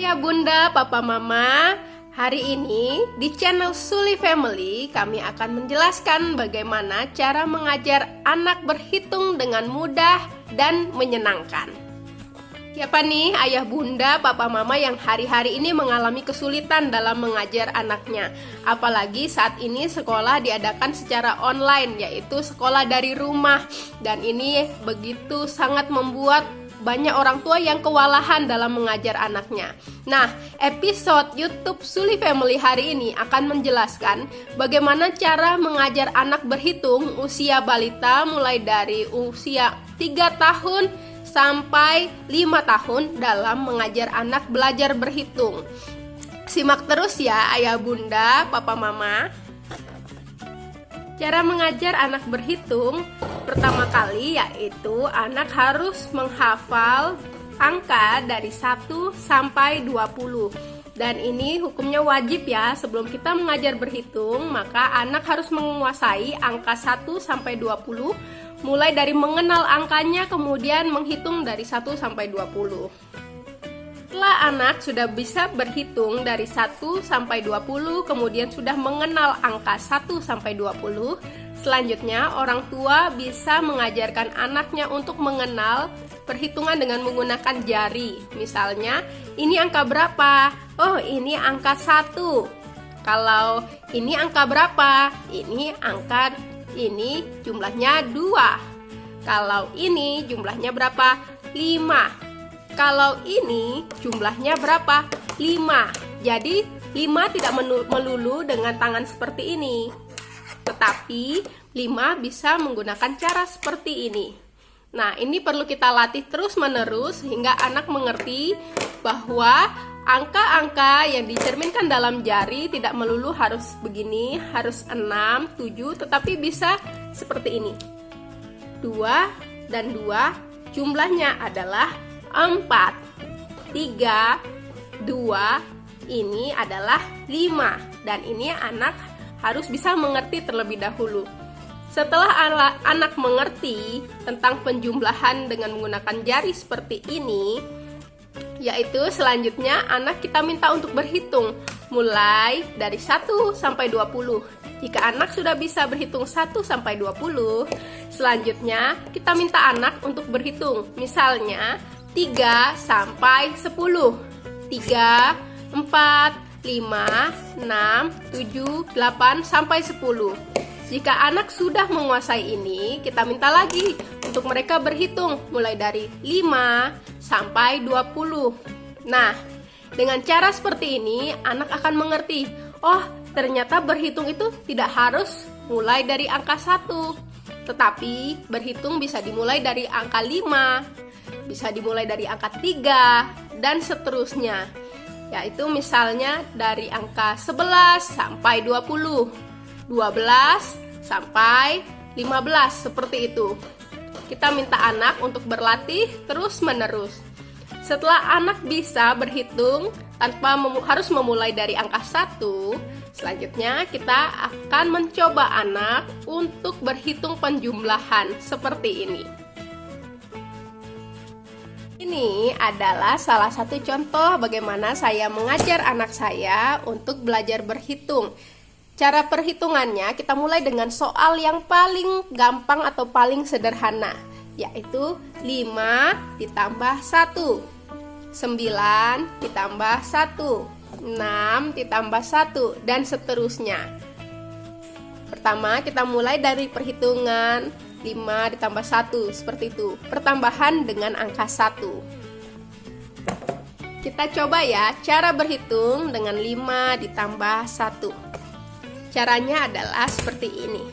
Ayah, bunda, papa, mama, hari ini di channel Suli Family kami akan menjelaskan bagaimana cara mengajar anak berhitung dengan mudah dan menyenangkan. Siapa nih ayah, bunda, papa, mama yang hari-hari ini mengalami kesulitan dalam mengajar anaknya? Apalagi saat ini sekolah diadakan secara online, yaitu sekolah dari rumah. Dan ini begitu sangat membuat banyak orang tua yang kewalahan dalam mengajar anaknya. Nah, episode YouTube Suli Family hari ini akan menjelaskan bagaimana cara mengajar anak berhitung usia balita mulai dari usia 3 tahun sampai 5 tahun dalam mengajar anak belajar berhitung. Simak terus ya ayah, bunda, papa, mama. Cara mengajar anak berhitung pertama kali yaitu anak harus menghafal angka dari 1 sampai 20. Dan ini hukumnya wajib ya, sebelum kita mengajar berhitung maka anak harus menguasai angka 1 sampai 20 mulai dari mengenal angkanya kemudian menghitung dari 1 sampai 20. Setelah anak sudah bisa berhitung dari 1 sampai 20, kemudian sudah mengenal angka 1 sampai 20, selanjutnya orang tua bisa mengajarkan anaknya untuk mengenal perhitungan dengan menggunakan jari. Misalnya, ini angka berapa? Oh, ini angka 1. Kalau ini angka berapa? Ini jumlahnya 2. Kalau ini jumlahnya berapa? 5. Kalau ini jumlahnya berapa? 5. Jadi 5 tidak melulu dengan tangan seperti ini, tetapi 5 bisa menggunakan cara seperti ini. Nah, ini perlu kita latih terus-menerus hingga anak mengerti bahwa angka-angka yang dicerminkan dalam jari tidak melulu harus begini, harus 6, 7, tetapi bisa seperti ini. 2 dan 2 jumlahnya adalah 4, 3, 2, ini adalah 5. Dan ini anak harus bisa mengerti terlebih dahulu. Setelah anak mengerti tentang penjumlahan dengan menggunakan jari seperti ini, yaitu selanjutnya anak kita minta untuk berhitung mulai dari 1 sampai 20. Jika anak sudah bisa berhitung 1 sampai 20, selanjutnya kita minta anak untuk berhitung. Misalnya 3 sampai 10. 3, 4, 5, 6, 7, 8 sampai 10. Jika anak sudah menguasai ini, kita minta lagi untuk mereka berhitung mulai dari 5 sampai 20. Nah, dengan cara seperti ini anak akan mengerti, oh, ternyata berhitung itu tidak harus mulai dari angka 1, tetapi berhitung bisa dimulai dari angka 5, bisa dimulai dari angka 3, dan seterusnya. Yaitu misalnya dari angka 11 sampai 20, 12 sampai 15, seperti itu. Kita minta anak untuk berlatih terus-menerus. Setelah anak bisa berhitung tanpa harus memulai dari angka 1, selanjutnya kita akan mencoba anak untuk berhitung penjumlahan seperti ini. Ini adalah salah satu contoh bagaimana saya mengajar anak saya untuk belajar berhitung. Cara perhitungannya kita mulai dengan soal yang paling gampang atau paling sederhana, yaitu 5 ditambah 1, 9 ditambah 1, 6 ditambah 1, dan seterusnya. Pertama kita mulai dari perhitungan 5 ditambah 1, seperti itu, pertambahan dengan angka 1. Kita coba ya cara berhitung dengan 5 ditambah 1. Caranya adalah seperti ini.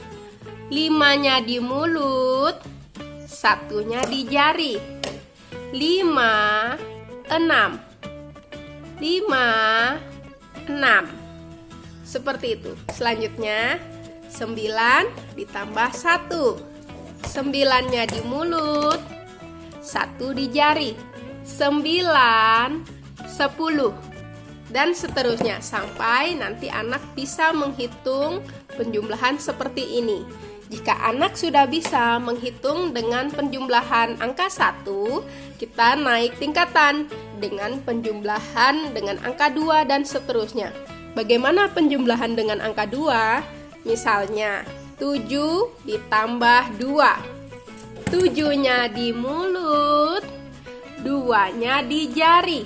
5-nya di mulut, 1-nya di jari. 5, 6. 5, 6. Seperti itu. Selanjutnya 9 ditambah 1. 9-nya di mulut, 1 di jari. 9, 10, dan seterusnya sampai nanti anak bisa menghitung penjumlahan seperti ini. Jika anak sudah bisa menghitung dengan penjumlahan angka 1, kita naik tingkatan. dengan penjumlahan dengan angka 2 dan seterusnya. Bagaimana penjumlahan dengan angka 2? Misalnya 7 ditambah 2. 7-nya di mulut, 2-nya di jari.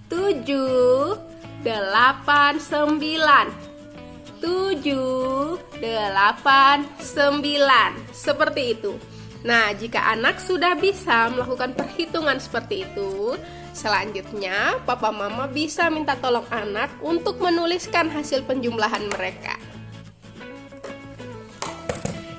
7, 8, 9. 7, 8, 9. Seperti itu. Nah, jika anak sudah bisa melakukan perhitungan seperti itu, selanjutnya papa mama bisa minta tolong anak untuk menuliskan hasil penjumlahan mereka.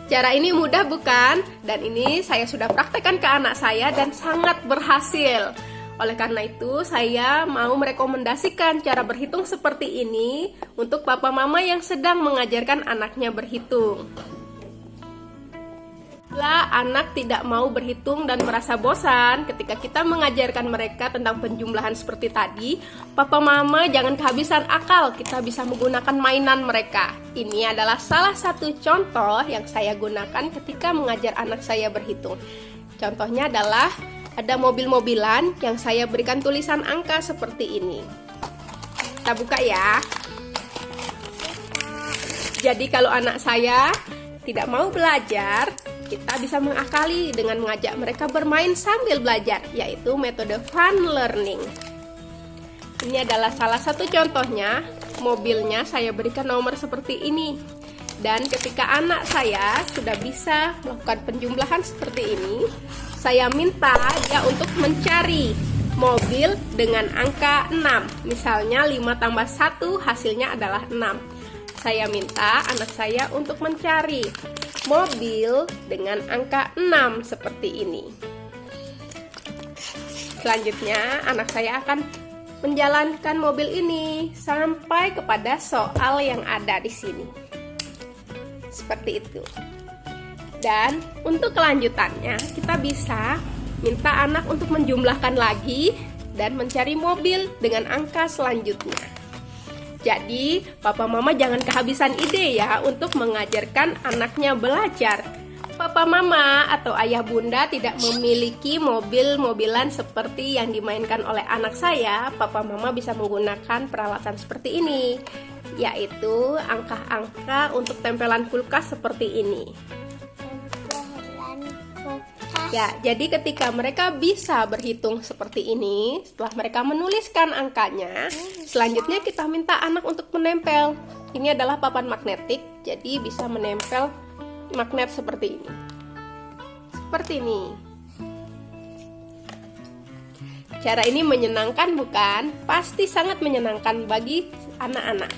Cara ini mudah bukan? Dan ini saya sudah praktekkan ke anak saya dan sangat berhasil. Oleh karena itu, saya mau merekomendasikan cara berhitung seperti ini untuk papa mama yang sedang mengajarkan anaknya berhitung. Bila anak tidak mau berhitung dan merasa bosan ketika kita mengajarkan mereka tentang penjumlahan seperti tadi, papa mama jangan kehabisan akal, kita bisa menggunakan mainan mereka. Ini adalah salah satu contoh yang saya gunakan ketika mengajar anak saya berhitung. Contohnya adalah ada mobil-mobilan yang saya berikan tulisan angka seperti ini. Kita buka ya. Jadi kalau anak saya tidak mau belajar, kita bisa mengakali dengan mengajak mereka bermain sambil belajar, yaitu metode fun learning. Ini adalah salah satu contohnya. Mobilnya saya berikan nomor seperti ini. Dan ketika anak saya sudah bisa melakukan penjumlahan seperti ini, saya minta dia untuk mencari mobil dengan angka 6. Misalnya 5 tambah 1 hasilnya adalah 6. Saya minta anak saya untuk mencari mobil dengan angka 6 seperti ini. Selanjutnya anak saya akan menjalankan mobil ini sampai kepada soal yang ada di sini. Seperti itu. Dan untuk kelanjutannya kita bisa minta anak untuk menjumlahkan lagi dan mencari mobil dengan angka selanjutnya. Jadi, papa mama jangan kehabisan ide ya untuk mengajarkan anaknya belajar. Papa mama atau ayah bunda tidak memiliki mobil-mobilan seperti yang dimainkan oleh anak saya, papa mama bisa menggunakan peralatan seperti ini, yaitu angka-angka untuk tempelan kulkas seperti ini. Ya, jadi ketika mereka bisa berhitung seperti ini, setelah mereka menuliskan angkanya, selanjutnya kita minta anak untuk menempel. Ini adalah papan magnetik, jadi bisa menempel magnet seperti ini. Seperti ini. Cara ini menyenangkan bukan? Pasti sangat menyenangkan bagi anak-anak.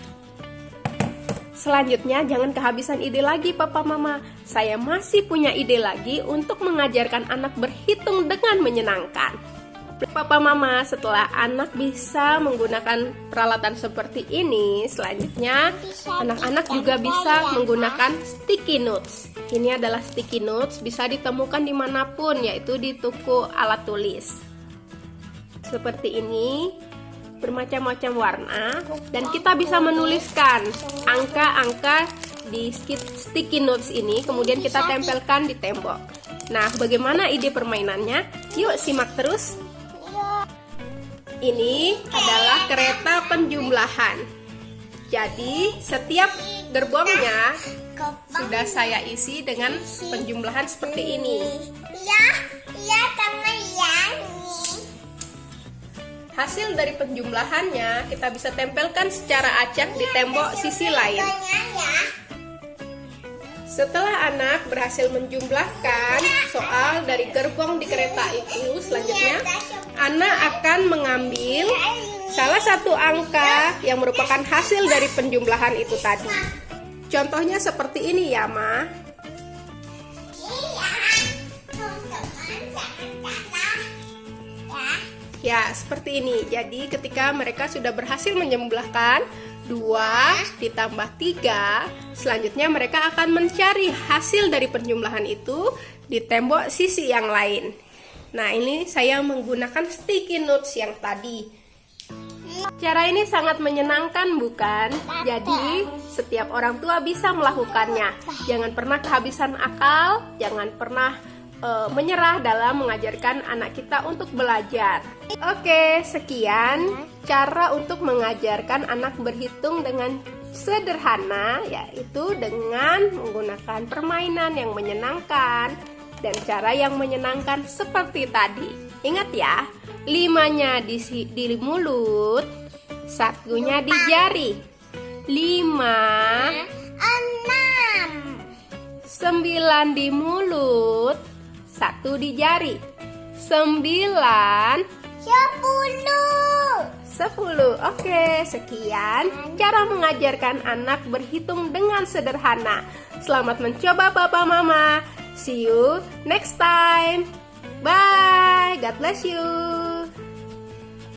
Selanjutnya jangan kehabisan ide lagi papa mama. Saya masih punya ide lagi untuk mengajarkan anak berhitung dengan menyenangkan. Papa mama, setelah anak bisa menggunakan peralatan seperti ini, selanjutnya anak-anak juga bisa menggunakan sticky notes. Ini adalah sticky notes, bisa ditemukan dimanapun, yaitu di toko alat tulis. Seperti ini, bermacam-macam warna, dan kita bisa menuliskan angka-angka di sticky notes ini, kemudian kita tempelkan di tembok. Nah, bagaimana ide permainannya? Yuk simak terus. Ini adalah kereta penjumlahan. Jadi, setiap gerbongnya sudah saya isi dengan penjumlahan seperti ini. Hasil dari penjumlahannya kita bisa tempelkan secara acak di tembok sisi lain. Setelah anak berhasil menjumlahkan soal dari gerbong di kereta itu, selanjutnya anak akan mengambil salah satu angka yang merupakan hasil dari penjumlahan itu tadi. Contohnya seperti ini ya, Ma. Ya, seperti ini. Jadi ketika mereka sudah berhasil menjumlahkan 2 ditambah 3, selanjutnya mereka akan mencari hasil dari penjumlahan itu di tembok sisi yang lain. Nah, ini saya menggunakan sticky notes yang tadi. Cara ini sangat menyenangkan bukan? Jadi setiap orang tua bisa melakukannya. Jangan pernah kehabisan akal, jangan pernah menyerah dalam mengajarkan anak kita untuk belajar. Oke, sekian cara untuk mengajarkan anak berhitung dengan sederhana, yaitu dengan menggunakan permainan yang menyenangkan dan cara yang menyenangkan seperti tadi. Ingat ya, 5-nya di mulut, 1-nya di jari. 5, 9 di mulut, 1 di jari. 9, 10. Oke, sekian cara mengajarkan anak berhitung dengan sederhana. Selamat mencoba Papa Mama. See you next time. Bye. God bless you.